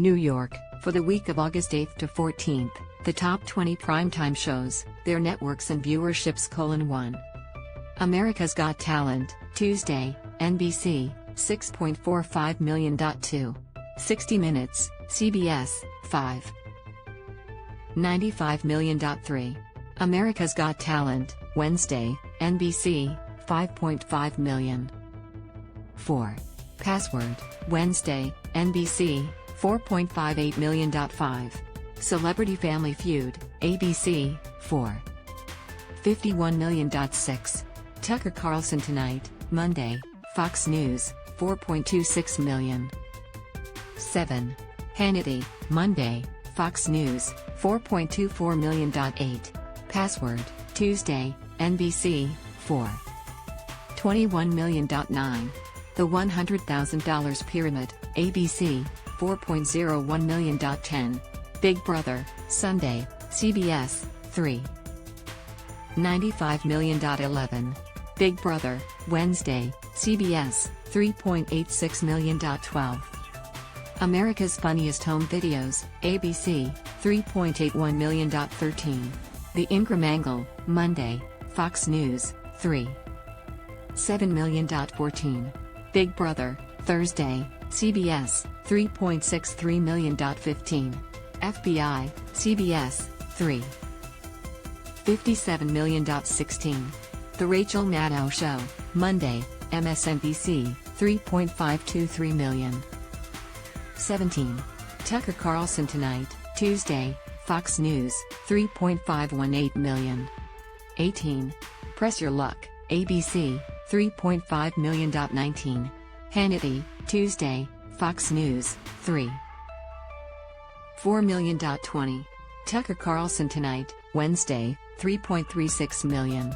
New York, for the week of August 8th to 14th, the top 20 primetime shows, their networks and viewerships: 1. America's Got Talent, Tuesday, NBC, 6.45 million. 2. 60 Minutes, CBS, 5. 95 million. 3. America's Got Talent, Wednesday, NBC, 5.5 million. 4. Password, Wednesday, NBC, 4.58 million. 5. Celebrity Family Feud, ABC, 4. 51 million. 6. Tucker Carlson Tonight, Monday, Fox News, 4.26 million. 7. Hannity, Monday, Fox News, 4.24 million. 8. Password, Tuesday, NBC, 4. 21 million. 9. The $100,000 Pyramid, ABC, 4.01 million. 10. Big Brother, Sunday, CBS, 3. 95 million. 11. Big Brother, Wednesday, CBS, 3.86 million. 12. America's Funniest Home Videos, ABC, 3.81 million. 13. The Ingram Angle, Monday, Fox News, 3. 7 million. 14. Big Brother, Thursday, CBS, 3.63 million. 15. FBI, CBS, 3. 57 million. 16. The Rachel Maddow Show, Monday, MSNBC, 3.523 million. 17. Tucker Carlson Tonight, Tuesday, Fox News, 3.518 million. 18. Press Your Luck, ABC, 3.5 million. 19. Hannity, Tuesday, Fox News, 3. 4 million. 20. Tucker Carlson Tonight, Wednesday, 3.36 million.